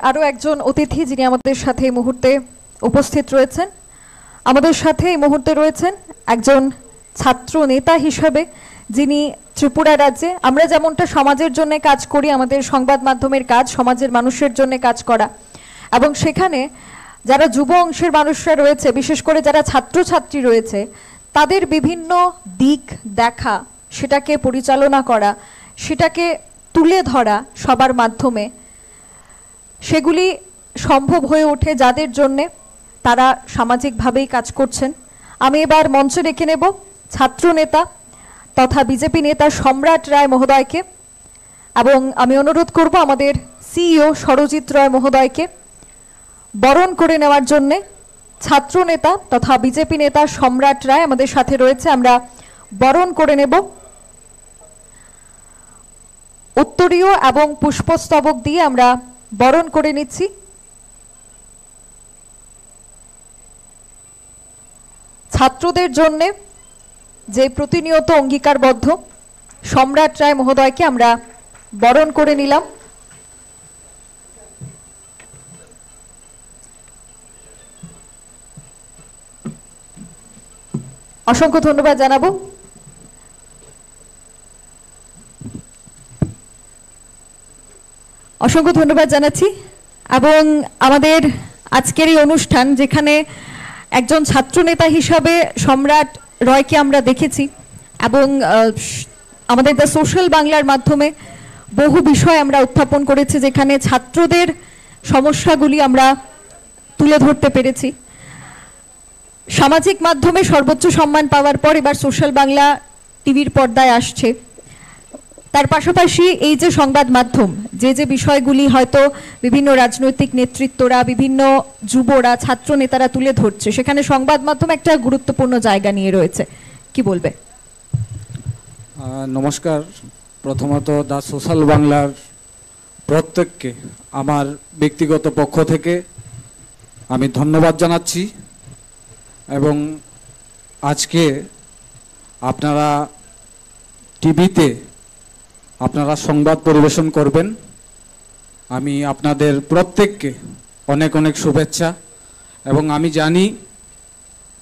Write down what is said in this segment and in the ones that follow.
আরো একজন অতিথি যিনি আমাদের সাথে এই মুহূর্তে উপস্থিত রয়েছেন, আমাদের সাথে এই মুহূর্তে রয়েছেন একজন ছাত্র নেতা হিসেবে, যিনি ত্রিপুরা রাজ্যে আমরা যেমনটা সমাজের জন্য কাজ করি, আমাদের সংবাদ মাধ্যমের কাজ সমাজের মানুষের জন্য কাজ করা, এবং সেখানে যারা যুব অংশের মানুষরা রয়েছে, বিশেষ করে যারা ছাত্রছাত্রী রয়েছে, তাদের বিভিন্ন দিক দেখা, সেটাকে পরিচালনা করা, সেটাকে তুলে ধরা সবার মাধ্যমে, সেগুলি সম্ভব হয়ে ওঠে যাদের জন্যে তারা সামাজিকভাবেই কাজ করছেন। আমি এবার মঞ্চে ডেকে নেব ছাত্র নেতা তথা বিজেপি নেতা সম্রাট রায় মহোদয়কে, এবং আমি অনুরোধ করব আমাদের সিইও সরজিৎ রায় মহোদয়কে বরণ করে নেওয়ার জন্যে। ছাত্র নেতা তথা বিজেপি নেতা সম্রাট রায় আমাদের সাথে রয়েছে, আমরা বরণ করে নেব। উত্তরীয় এবং পুষ্পস্তবক দিয়ে আমরা বরণ করে নিচ্ছি। ছাত্রদের জন্যে যে প্রতিনিয়ত অঙ্গীকারবদ্ধ সম্রাট রায় মহোদয়কে আমরা বরণ করে নিলাম। অসংখ্য ধন্যবাদ জানাবো। অসংখ্য ধন্যবাদ জানাচ্ছি। এবং আমাদের আজকের এই অনুষ্ঠান, যেখানে একজন ছাত্রনেতা হিসাবে সম্রাট রয়কে আমরা দেখেছি, এবং আমাদের দ্য সোশ্যাল বাংলার মাধ্যমে বহু বিষয় আমরা উত্থাপন করেছি, যেখানে ছাত্রদের সমস্যাগুলি আমরা তুলে ধরতে পেরেছি। সামাজিক মাধ্যমে সর্বোচ্চ সম্মান পাওয়ার পর এবার সোশ্যাল বাংলা টিভির পর্দায় আসছে। তার পাশাপাশি এই যে সংবাদ মাধ্যম, যে বিষয়গুলি হয়তো বিভিন্ন রাজনৈতিক নেতৃত্বরা, বিভিন্ন যুবরা, ছাত্র নেতারা তুলে ধরছে, সেখানে সংবাদ মাধ্যম একটা গুরুত্বপূর্ণ জায়গা নিয়ে রয়েছে, কি বলবে? নমস্কার। প্রথমত দ্য সোশ্যাল বাংলার প্রত্যেককে আমার ব্যক্তিগত পক্ষ থেকে আমি ধন্যবাদ জানাচ্ছি, এবং আজকে আপনারা টিভিতে আপনারা সংবাদ পরিবেশন করবেন, আমি আপনাদের প্রত্যেককে অনেক অনেক শুভেচ্ছা। এবং আমি জানি,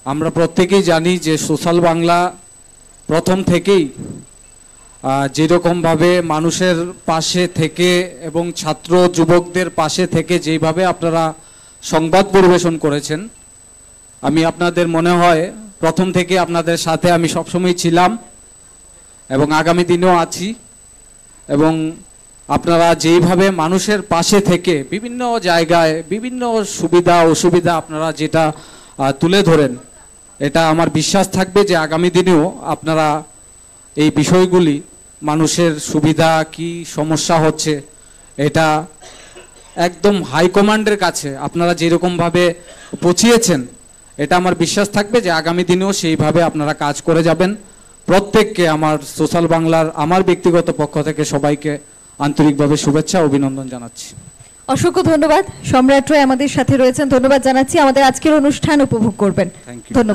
আমরা প্রত্যেকেই জানি যে সোশ্যাল বাংলা প্রথম থেকেই যেরকমভাবে মানুষের পাশে থেকে এবং ছাত্র যুবকদের পাশে থেকে যেইভাবে আপনারা সংবাদ পরিবেশন করেছেন, আমি আপনাদের মনে হয় প্রথম থেকে আপনাদের সাথে আমি সবসময় ছিলাম এবং আগামী দিনেও আছি। এবং আপনারা যেইভাবে মানুষের পাশে থেকে বিভিন্ন জায়গায় বিভিন্ন সুবিধা অসুবিধা আপনারা যেটা তুলে ধরেন, এটা আমার বিশ্বাস থাকবে যে আগামী দিনেও আপনারা এই বিষয়গুলি, মানুষের সুবিধা কি সমস্যা হচ্ছে, এটা একদম হাইকমান্ডের কাছে আপনারা যেরকমভাবে পৌঁছিয়েছেন, এটা আমার বিশ্বাস থাকবে যে আগামী দিনেও সেইভাবে আপনারা কাজ করে যাবেন। প্রত্যেককে আমার সোশ্যাল বাংলার আমার ব্যক্তিগত পক্ষ থেকে সবাইকে আন্তরিকভাবে শুভেচ্ছা অভিনন্দন জানাচ্ছি। অসংখ্য ধন্যবাদ। সম্রাট রায় আমাদের সাথে রয়েছেন, ধন্যবাদ জানাচ্ছি। আমাদের আজকের অনুষ্ঠান উপভোগ করবেন। ধন্যবাদ।